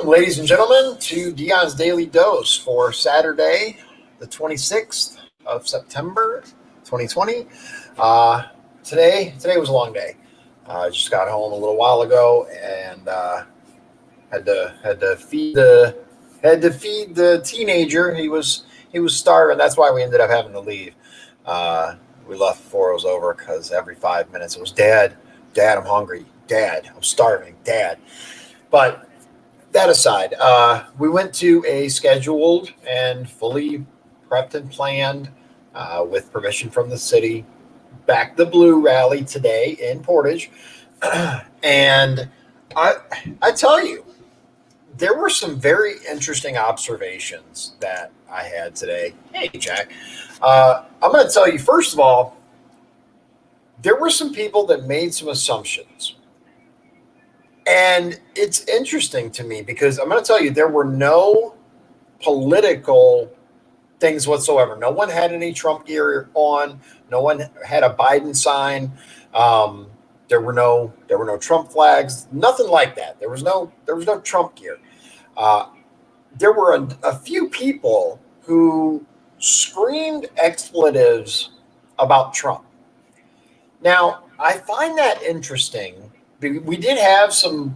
ladies and gentlemen, to Dion's Daily Dose for Saturday, the 26th of September, 2020. Today was a long day. I just got home a little while ago and had to feed the teenager. He was starving. That's why we ended up having to leave. We left before it was over because every 5 minutes it was Dad, I'm hungry. Dad, I'm starving. Dad. But that aside, we went to a scheduled and fully prepped and planned, with permission from the city, Back the Blue rally today in Portage. And I tell you, there were some very interesting observations that I had today. Hey, Jack. I'm going to tell you, first of all, there were some people that made some assumptions. And it's interesting to me because I'm going to tell you, there were no political things whatsoever. No one had any Trump gear on. No one had a Biden sign. There were no Trump flags. Nothing like that. There was no Trump gear. There were a few people who screamed expletives about Trump. Now, I find that interesting. We did have some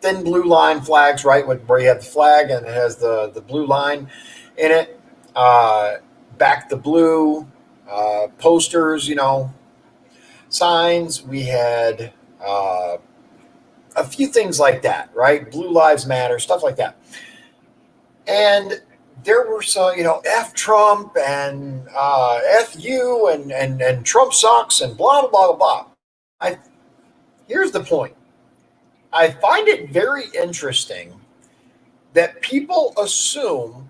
thin blue line flags, right, where you have the flag and it has the blue line in it. Back the Blue posters, signs. We had a few things like that, right? Blue Lives Matter, stuff like that. And there were some, F Trump and F you and Trump sucks and blah, blah, blah, blah. Here's the point. I find it very interesting that people assume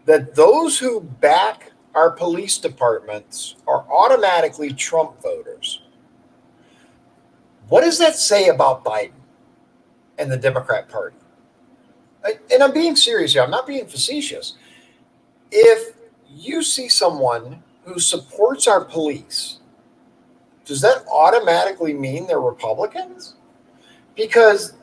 that those who back our police departments are automatically Trump voters. What does that say about Biden and the Democrat Party? And I'm being serious here. I'm not being facetious. If you see someone who supports our police, does that automatically mean they're Republicans? Because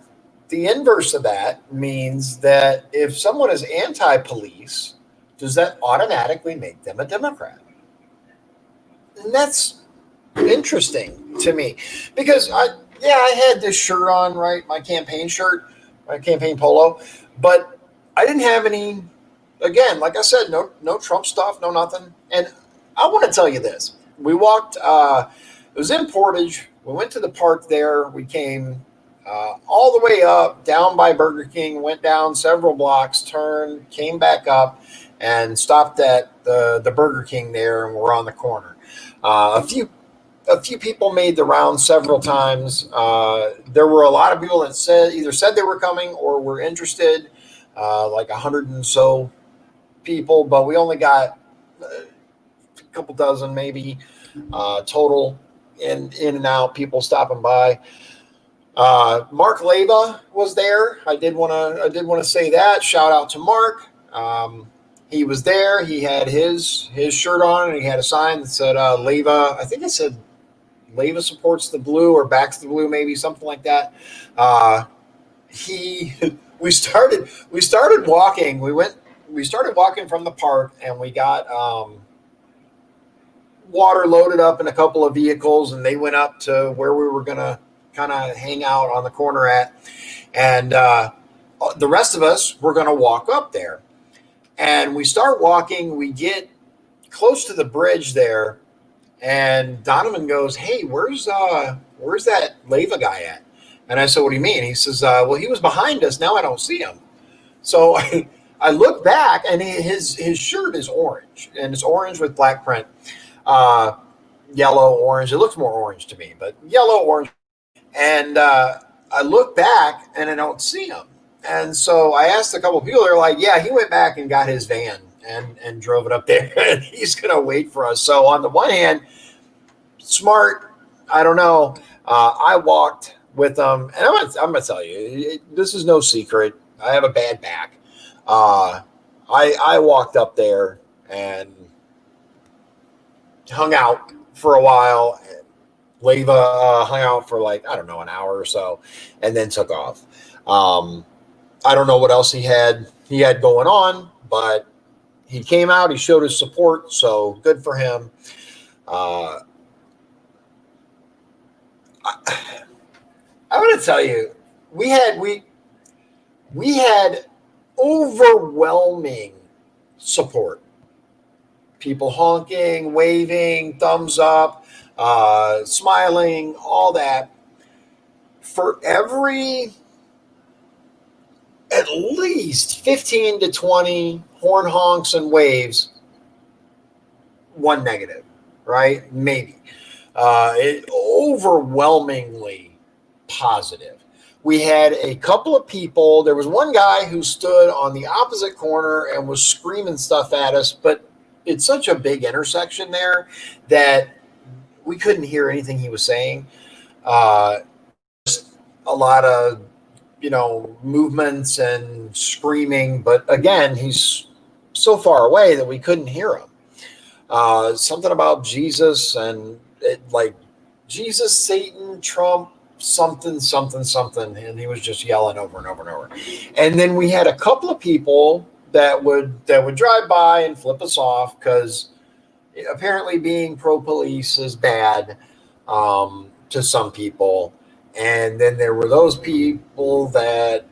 the inverse of that means that if someone is anti-police, does that automatically make them a Democrat? And that's interesting to me because I had this shirt on, right? My campaign shirt, my campaign polo, but I didn't have any, again, like I said, no Trump stuff, no nothing. And I want to tell you this. We walked, it was in Portage. We went to the park there. We came all the way up, down by Burger King, went down several blocks, turned, came back up, and stopped at the Burger King there, and we're on the corner. A few people made the round several times. There were a lot of people that either said they were coming or were interested, like 100 and so people, but we only got a couple dozen maybe total in and out, people stopping by. Mark Leyva was there. I did want to say that. Shout out to Mark. He was there. He had his shirt on, and he had a sign that said Leyva. I think it said Leyva supports the blue or backs the blue, maybe something like that. We started walking. We started walking from the park, and we got water loaded up in a couple of vehicles, and they went up to where we were gonna kind of hang out on the corner at, and the rest of us were gonna walk up there. And we start walking. We get close to the bridge there, and Donovan goes, "Hey, where's that Leyva guy at?" And I said, "What do you mean?" He says, "Well, he was behind us. Now I don't see him." So I look back, and his shirt is orange, and it's orange with black print, yellow, orange. It looks more orange to me, but yellow, orange. And I look back, and I don't see him. And so I asked a couple of people. They're like, "Yeah, he went back and got his van and drove it up there, and he's going to wait for us." So on the one hand, smart. I don't know. I walked with them, and I'm going to tell you, this is no secret. I have a bad back. I walked up there and hung out for a while. Leyva hung out for like, I don't know, an hour or so, and then took off. I don't know what else he had going on, but he came out. He showed his support, so good for him. Uh, I, I want to tell you, we had overwhelming support. People honking, waving, thumbs up, smiling, all that. For every at least 15 to 20 horn honks and waves, one negative, right? Maybe. It overwhelmingly positive. We had a couple of people. There was one guy who stood on the opposite corner and was screaming stuff at us, but it's such a big intersection there that we couldn't hear anything he was saying. Uh, a lot of movements and screaming, but again, he's so far away that we couldn't hear him. Something about Jesus and like Jesus, Satan, Trump, something, something, something, and he was just yelling over and over and over. And then we had a couple of people that would drive by and flip us off because apparently being pro police is bad to some people. And then there were those people that,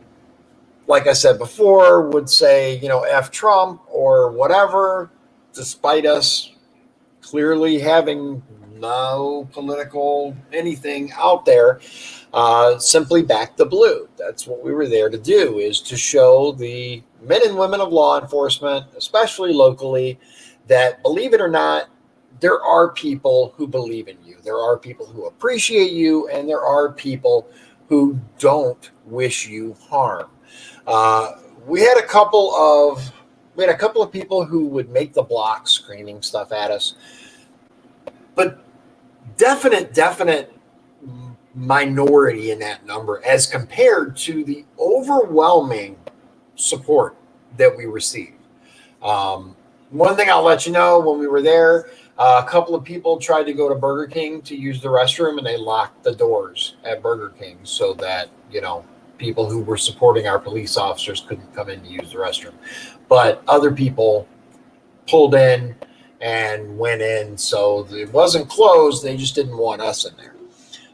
like I said before, would say, F Trump or whatever, despite us clearly having no political anything out there, simply back the blue. That's what we were there to do, is to show the men and women of law enforcement, especially locally, that, believe it or not, there are people who believe in you. There are people who appreciate you, and there are people who don't wish you harm. We had a couple of people who would make the block screaming stuff at us, but definite minority in that number as compared to the overwhelming support that we received. One thing I'll let you know, when we were there, a couple of people tried to go to Burger King to use the restroom, and they locked the doors at Burger King so that, people who were supporting our police officers couldn't come in to use the restroom. But other people pulled in and went in, so it wasn't closed. They just didn't want us in there.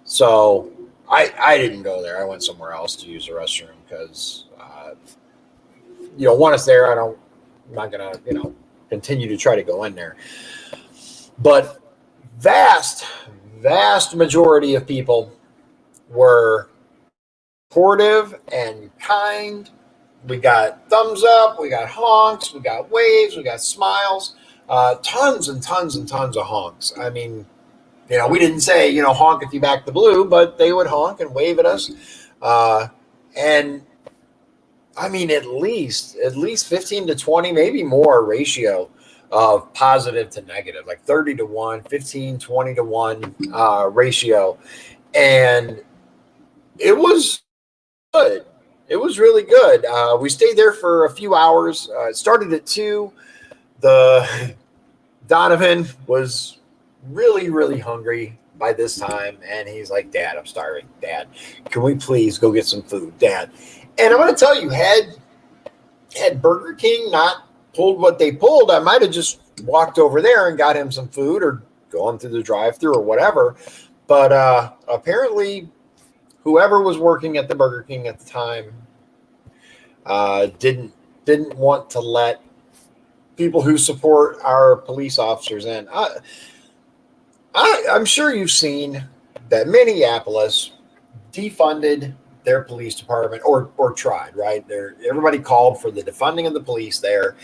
So I didn't go there. I went somewhere else to use the restroom because, want us there. I'm not going to, continue to try to go in there. But vast majority of people were supportive and kind. We got thumbs up, we got honks, we got waves, we got smiles, tons and tons and tons of honks. I mean, we didn't say, honk if you back the blue, but they would honk and wave at us. And I mean, at least 15 to 20, maybe more ratio of positive to negative, like 30 to 1, 15, 20 to 1 ratio. And it was good. It was really good. We stayed there for a few hours. It started at 2. Donovan was really, really hungry by this time. And he's like, Dad, I'm starving. Dad, can we please go get some food? Dad. And I'm going to tell you, had Burger King not pulled what they pulled, I might have just walked over there and got him some food or gone through the drive-thru or whatever. But apparently, whoever was working at the Burger King at the time didn't want to let people who support our police officers in. I'm sure you've seen that Minneapolis defunded their police department, or tried, right? Everybody called for the defunding of the police there.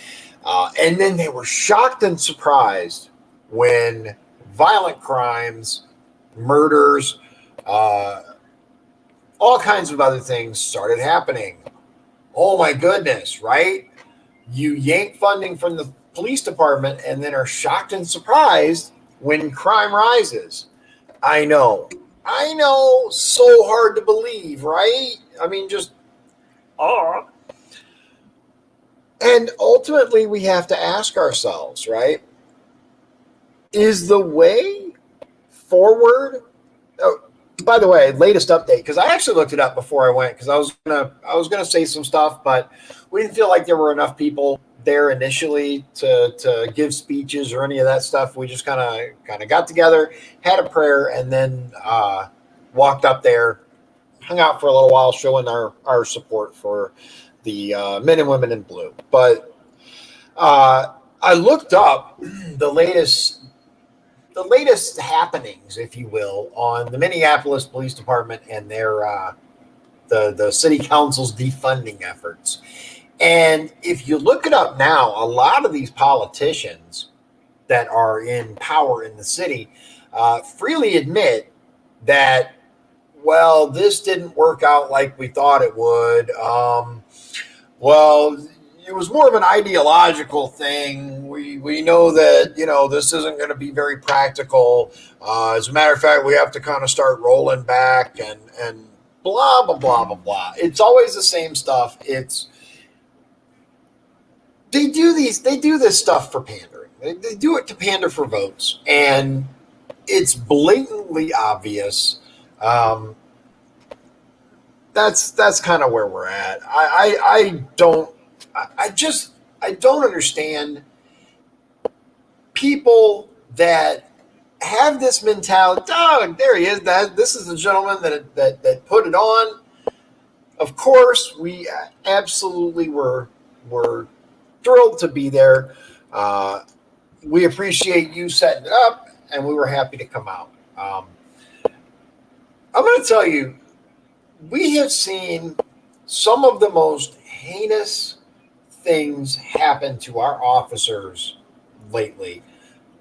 And then they were shocked and surprised when violent crimes, murders, all kinds of other things started happening. Oh my goodness, right? You yank funding from the police department and then are shocked and surprised when crime rises. I know, so hard to believe, right? I mean, and ultimately we have to ask ourselves, right? Is the way forward Oh, by the way, latest update, because I actually looked it up before I went, because I was gonna say some stuff, but we didn't feel like there were enough people there initially to give speeches or any of that stuff. We just kind of got together, had a prayer, and then walked up there, hung out for a little while, showing our support for the men and women in blue. But I looked up the latest the latest happenings, if you will, on the Minneapolis Police Department and their the city council's defunding efforts. And if you look it up now, a lot of these politicians that are in power in the city freely admit that, well, this didn't work out like we thought it would. Well, it was more of an ideological thing. We know that, this isn't going to be very practical. As a matter of fact, we have to kind of start rolling back and blah blah blah blah blah. It's always the same stuff. They do this stuff for pandering. They do it to pander for votes, and it's blatantly obvious. That's kind of where we're at. I don't understand people that have this mentality. Oh, there he is. This is the gentleman that put it on. Of course, we absolutely were thrilled to be there. We appreciate you setting it up, and we were happy to come out. I'm going to tell you, we have seen some of the most heinous things happen to our officers lately.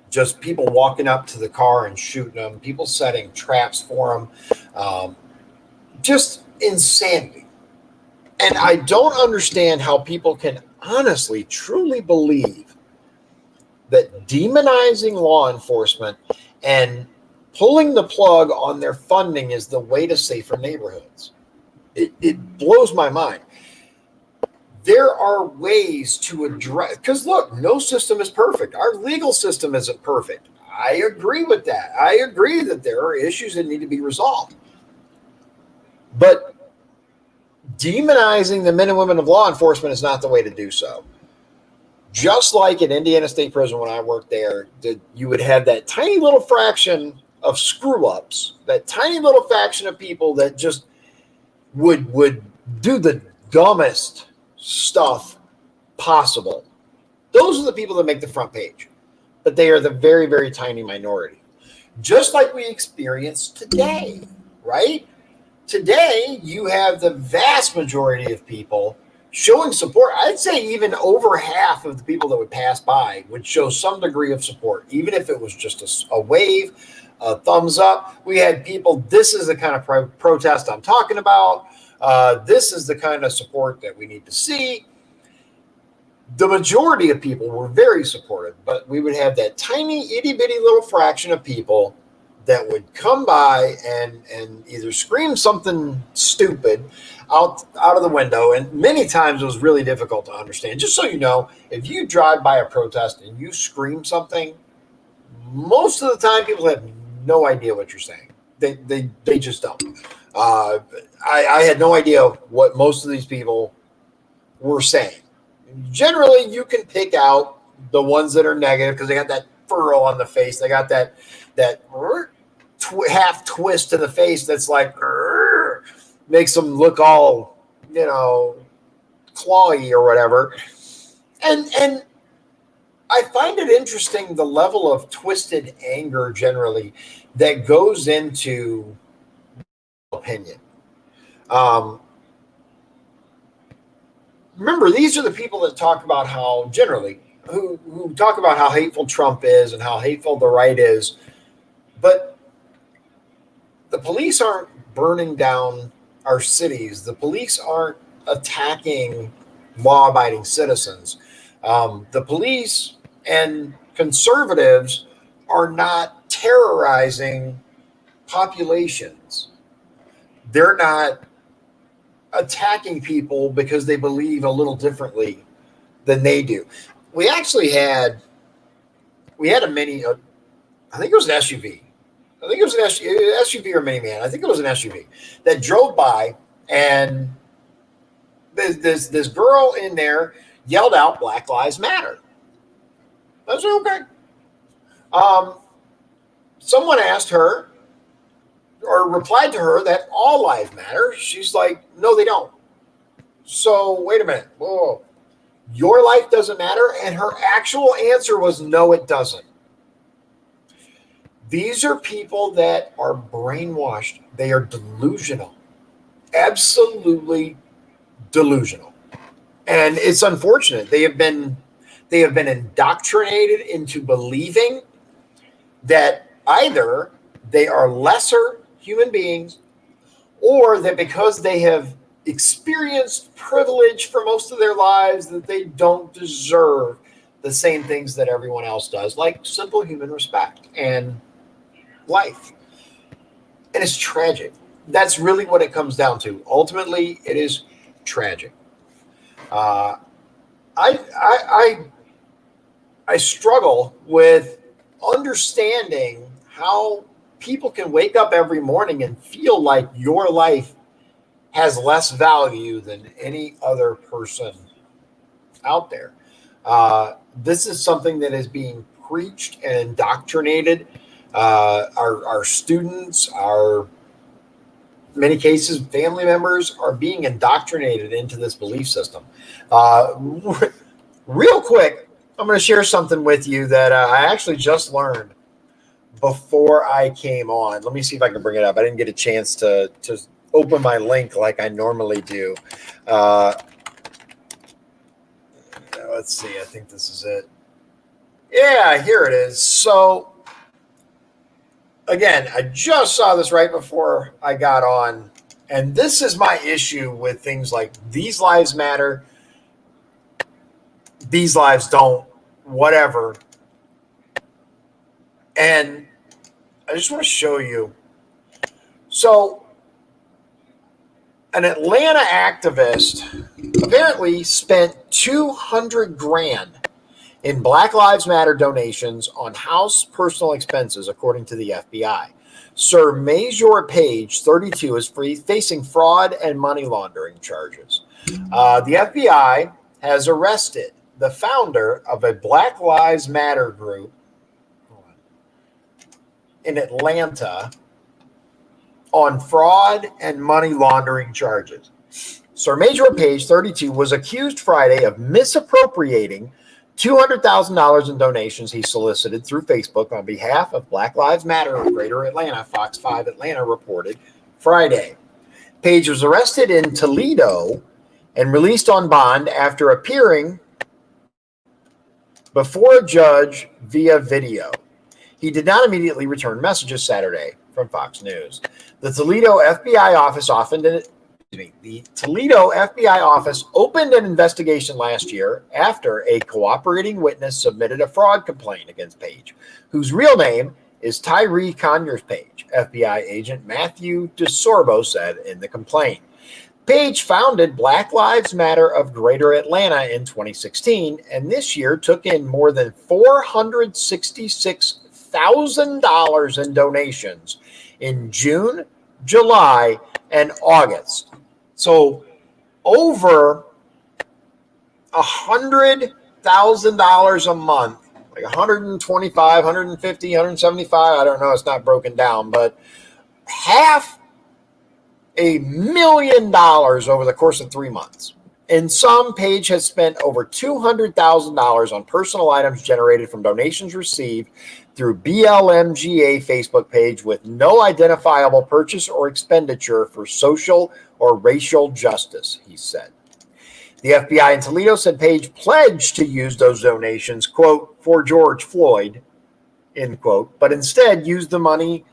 Just people walking up to the car and shooting them, people setting traps for them. Just insanity. And I don't understand how people can honestly, truly believe that demonizing law enforcement and pulling the plug on their funding is the way to safer neighborhoods. It blows my mind. There are ways to address, because look, no system is perfect. Our legal system isn't perfect. I agree with that. I agree that there are issues that need to be resolved. But demonizing the men and women of law enforcement is not the way to do so. Just like at Indiana State Prison when I worked there, you would have that tiny little fraction of screw-ups, that tiny little faction of people that just would do the dumbest stuff possible. Those are the people that make the front page, but they are the very, very tiny minority. Just like we experience today, right? Today, you have the vast majority of people showing support. I'd say even over half of the people that would pass by would show some degree of support, even if it was just a wave, a thumbs up. We had people, this is the kind of protest I'm talking about. This is the kind of support that we need to see. The majority of people were very supportive, but we would have that tiny itty bitty little fraction of people that would come by and either scream something stupid out of the window. And many times it was really difficult to understand. Just so you know, if you drive by a protest and you scream something, most of the time people have no idea what you're saying. They just don't. I had no idea what most of these people were saying. Generally, you can pick out the ones that are negative because they got that furrow on the face. They got that half twist in the face that's like makes them look all clawy or whatever. And I find it interesting the level of twisted anger generally that goes into opinion. Remember, these are the people that talk about how generally who talk about how hateful Trump is and how hateful the right is, but the police aren't burning down our cities. The police aren't attacking law-abiding citizens. The police and conservatives are not terrorizing populations. They're not attacking people because they believe a little differently than they do. We actually had a mini, I think it was an SUV. I think it was an SUV or minivan. I think it was an SUV that drove by, and this girl in there yelled out "Black Lives Matter." I was like, okay. Someone asked her or replied to her that all lives matter. She's like, no, they don't. So wait a minute. Whoa. Your life doesn't matter? And her actual answer was, no, it doesn't. These are people that are brainwashed. They are delusional. Absolutely delusional. And it's unfortunate. They have been indoctrinated into believing that either they are lesser human beings, or that because they have experienced privilege for most of their lives, that they don't deserve the same things that everyone else does, like simple human respect and life. And it's tragic. That's really what it comes down to. Ultimately, it is tragic. I struggle with understanding how people can wake up every morning and feel like your life has less value than any other person out there. This is something that is being preached and indoctrinated. Our students, our many cases, family members are being indoctrinated into this belief system. Real quick, I'm going to share something with you that I actually just learned before I came on. Let me see if I can bring it up. I didn't get a chance to open my link like I normally do. Let's see. I think this is it. Yeah, here it is. So, again, I just saw this right before I got on. And this is my issue with things like these lives matter, these lives don't, whatever. And I just want to show you. So, an Atlanta activist apparently spent $200,000 in Black Lives Matter donations on house personal expenses, according to the FBI. Sir Major Page, 32, is facing fraud and money laundering charges. The FBI has arrested the founder of a Black Lives Matter group in Atlanta on fraud and money laundering charges. Sir Major Page, 32, was accused Friday of misappropriating $200,000 in donations he solicited through Facebook on behalf of Black Lives Matter of Greater Atlanta, Fox 5 Atlanta reported Friday. Page was arrested in Toledo and released on bond after appearing before a judge via video. He did not immediately return messages Saturday from Fox News. The Toledo FBI office opened an investigation last year after a cooperating witness submitted a fraud complaint against Page, whose real name is Tyree Conyers Page, FBI agent Matthew DeSorbo said in the complaint. Page founded Black Lives Matter of Greater Atlanta in 2016, and this year took in more than $466,000 in donations in June, July, and August. So over $100,000 a month, like 125, 150, 175. I don't know. It's not broken down, but $500,000 over the course of 3 months. In some, Page has spent over $200,000 on personal items generated from donations received through BLMGA Facebook page with no identifiable purchase or expenditure for social or racial justice, he said. The FBI in Toledo said Page pledged to use those donations, quote, for George Floyd, end quote, but instead used the money,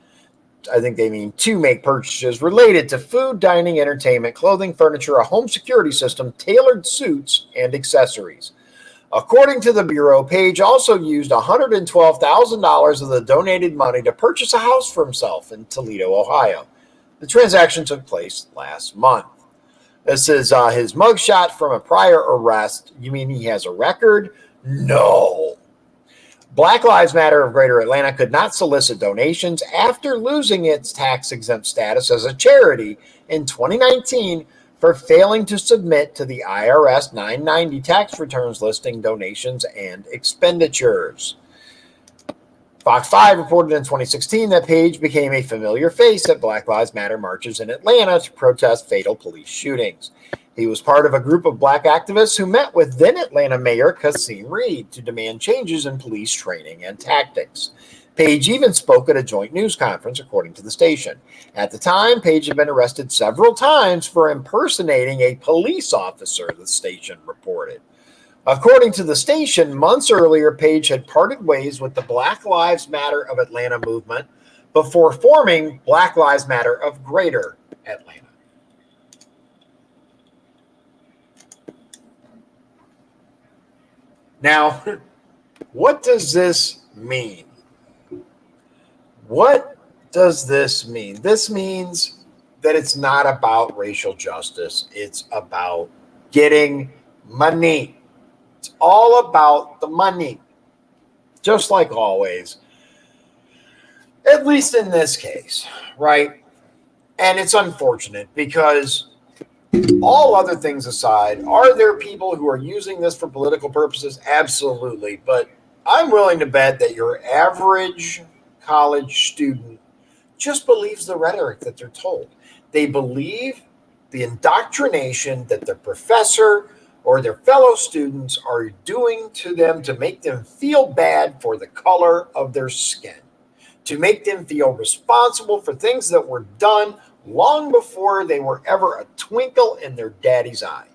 I think they mean to make purchases related to food, dining, entertainment, clothing, furniture, a home security system, tailored suits, and accessories. According to the Bureau, Page also used $112,000 of the donated money to purchase a house for himself in Toledo, Ohio. The transaction took place last month. This is his mugshot from a prior arrest. You mean he has a record? No. Black Lives Matter of Greater Atlanta could not solicit donations after losing its tax-exempt status as a charity in 2019 for failing to submit to the IRS 990 tax returns listing donations and expenditures. Fox 5 reported in 2016 that Page became a familiar face at Black Lives Matter marches in Atlanta to protest fatal police shootings. He was part of a group of black activists who met with then Atlanta Mayor Kasim Reed to demand changes in police training and tactics. Page even spoke at a joint news conference, according to the station. At the time, Page had been arrested several times for impersonating a police officer, the station reported. According to the station, months earlier, Page had parted ways with the Black Lives Matter of Atlanta movement before forming Black Lives Matter of Greater Atlanta. Now, what does this mean? What does this mean? This means that it's not about racial justice. It's about getting money. It's all about the money, just like always, at least in this case, right? And it's unfortunate because all other things aside, are there people who are using this for political purposes? Absolutely. But I'm willing to bet that your average college student just believes the rhetoric that they're told. They believe the indoctrination that the professor or their fellow students are doing to them to make them feel bad for the color of their skin, to make them feel responsible for things that were done long before they were ever a twinkle in their daddy's eye.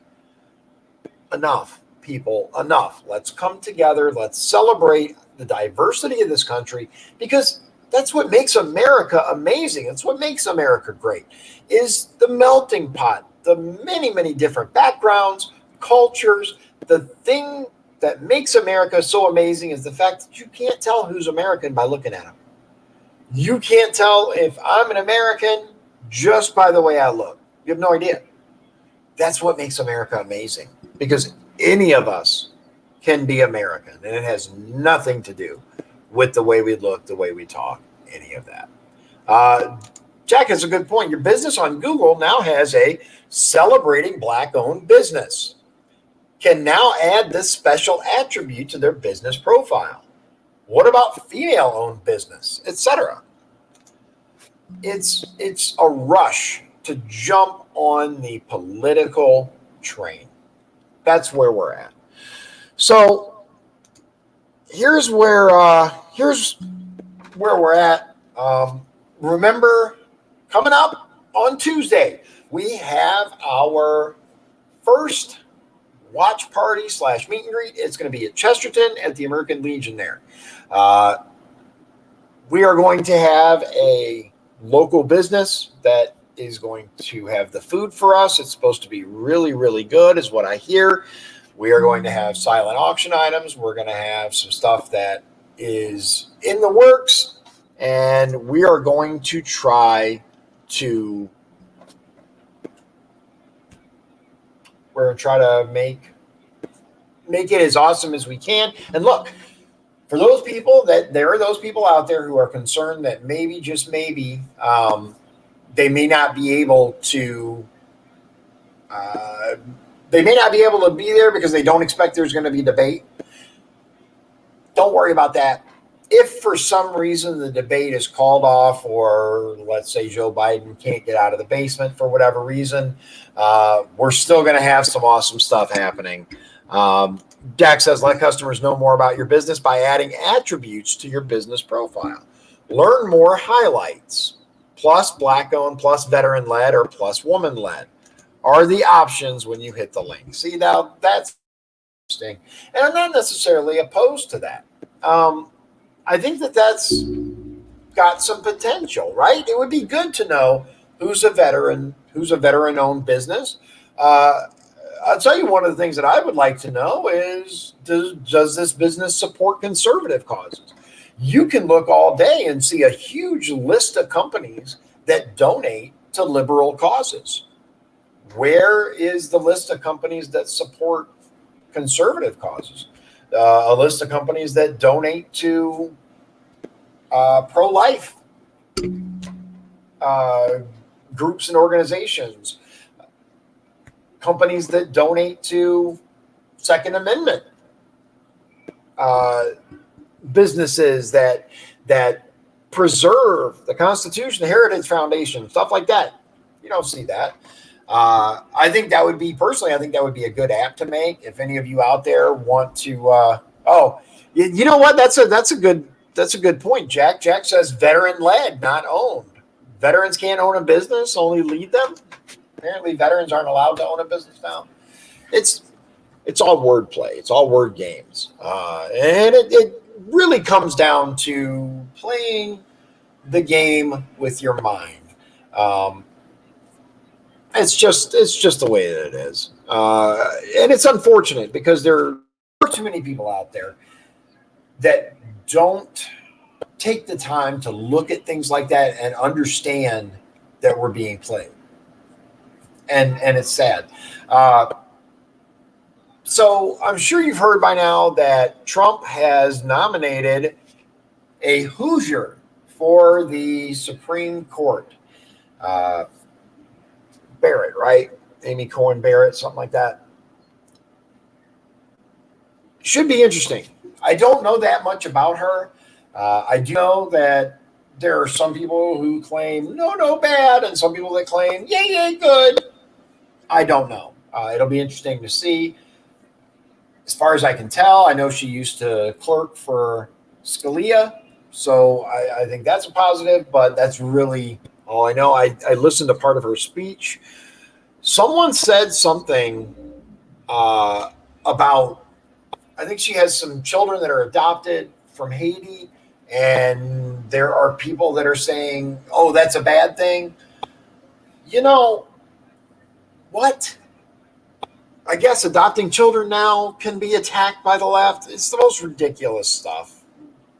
Enough, people, enough. Let's come together. Let's celebrate the diversity of this country, because that's what makes America amazing. It's what makes America great, is the melting pot, the many, many different backgrounds, cultures. The thing that makes America so amazing is the fact that you can't tell who's American by looking at them. You can't tell if I'm an American just by the way I look. You have no idea. That's what makes America amazing, because any of us can be American, and it has nothing to do with the way we look, the way we talk, any of that. Jack has a good point. Your business on Google now has a celebrating Black-owned business, can now add this special attribute to their business profile. What about female-owned business, etc.? It's a rush to jump on the political train. That's where we're at. So here's where we're at. Remember, coming up on Tuesday, we have our first watch party / meet and greet. It's going to be at Chesterton at the American Legion there. We are going to have a local business that is going to have the food for us. It's supposed to be really, really good, is what I hear. We are going to have silent auction items. We're going to have some stuff that is in the works, and we are going to try to make it as awesome as we can. And look, for those people there are those people out there who are concerned that maybe, just maybe, they may not be able to be there because they don't expect there's going to be debate. Don't worry about that. If for some reason the debate is called off, or let's say Joe Biden can't get out of the basement for whatever reason, we're still going to have some awesome stuff happening. Jack says, let customers know more about your business by adding attributes to your business profile. Learn more highlights, plus Black-owned, plus veteran-led, or plus woman-led are the options when you hit the link. See, now that's interesting. And I'm not necessarily opposed to that. I think that's got some potential, right? It would be good to know who's a veteran-owned business. I'll tell you, one of the things that I would like to know is, does this business support conservative causes? You can look all day and see a huge list of companies that donate to liberal causes. Where is the list of companies that support conservative causes? a list of companies that donate to pro-life groups and organizations, companies that donate to Second Amendment businesses that preserve the Constitution, the Heritage Foundation, stuff like that. You don't see that. I think that would be, personally, I think that would be a good app to make. If any of you out there want to, you know what? That's a good point, Jack. Jack says veteran led, not owned. Veterans can't own a business, only lead them. Apparently, veterans aren't allowed to own a business now. It's all wordplay. It's all word games, and it really comes down to playing the game with your mind. It's just the way that it is, and it's unfortunate because there are too many people out there that don't take the time to look at things like that and understand that we're being played, and it's sad. So I'm sure you've heard by now that Trump has nominated a Hoosier for the Supreme Court. Barrett, right? Amy Cohen Barrett, something like that. Should be interesting. I don't know that much about her. I do know that there are some people who claim no bad, and some people that claim yay good. I don't know. It'll be interesting to see. As far as I can tell, I know she used to clerk for Scalia, so I think that's a positive, but that's really all I know. I listened to part of her speech. Someone said something about, I think she has some children that are adopted from Haiti, and there are people that are saying, oh, that's a bad thing. You know what? I guess adopting children now can be attacked by the left. It's the most ridiculous stuff,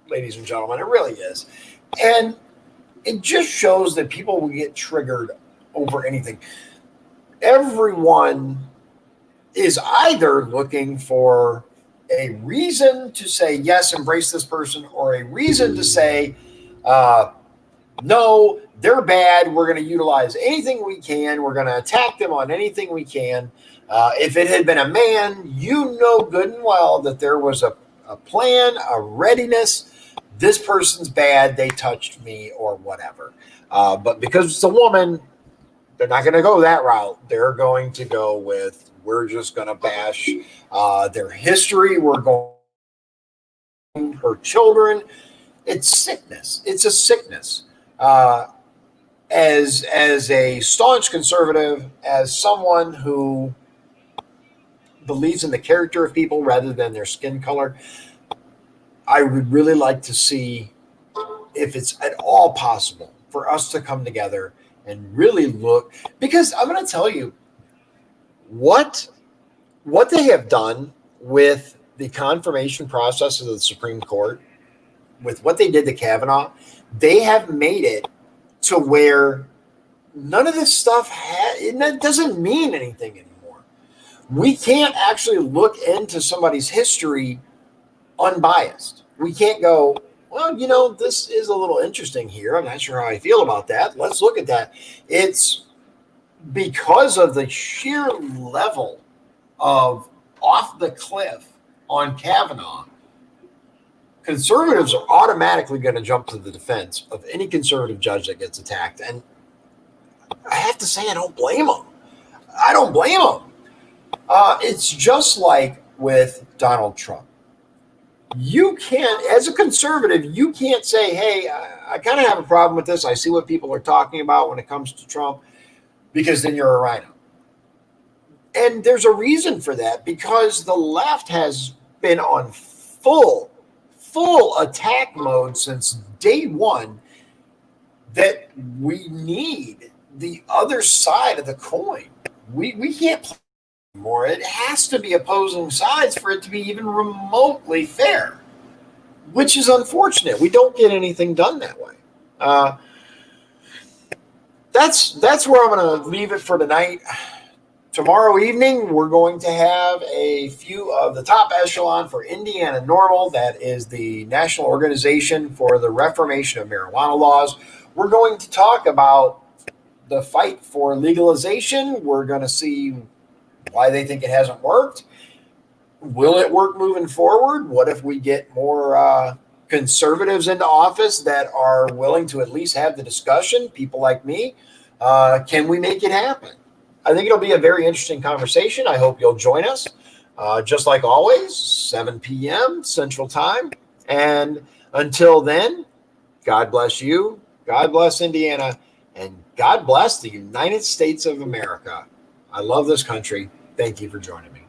ladies and gentlemen. It really is. And it just shows that people will get triggered over anything. Everyone is either looking for a reason to say, yes, embrace this person, or a reason to say, no, they're bad. We're going to utilize anything we can. We're going to attack them on anything we can. If it had been a man, you know good and well that there was a plan, a readiness. This person's bad. They touched me or whatever. But because it's a woman, they're not going to go that route. They're going to go with, we're just going to bash their history. We're going to her children. It's sickness. It's a sickness. As a staunch conservative, as someone who believes in the character of people rather than their skin color, I would really like to see, if it's at all possible, for us to come together and really look, because I'm going to tell you what they have done with the confirmation process of the Supreme Court, with what they did to Kavanaugh. They have made it to where none of this stuff it doesn't mean anything anymore. We can't actually look into somebody's history unbiased. We can't go, well, this is a little interesting here. I'm not sure how I feel about that. Let's look at that. It's because of the sheer level of off the cliff on Kavanaugh. Conservatives are automatically going to jump to the defense of any conservative judge that gets attacked. And I have to say, I don't blame them. I don't blame them. It's just like with Donald Trump. You can't, as a conservative, you can't say, hey, I kind of have a problem with this. I see what people are talking about when it comes to Trump, because then you're a rhino. And there's a reason for that, because the left has been on full attack mode since day one, that we need the other side of the coin. We can't play anymore. It has to be opposing sides for it to be even remotely fair, which is unfortunate. We don't get anything done that way. That's where I'm going to leave it for tonight. tomorrow evening, we're going to have a few of the top echelon for Indiana NORML. That is the National Organization for the Reformation of Marijuana Laws. We're going to talk about the fight for legalization. We're going to see why they think it hasn't worked. Will it work moving forward? What if we get more conservatives into office that are willing to at least have the discussion? People like me. Can we make it happen? I think it'll be a very interesting conversation. I hope you'll join us. Just like always, 7 p.m. Central Time. And until then, God bless you. God bless Indiana. And God bless the United States of America. I love this country. Thank you for joining me.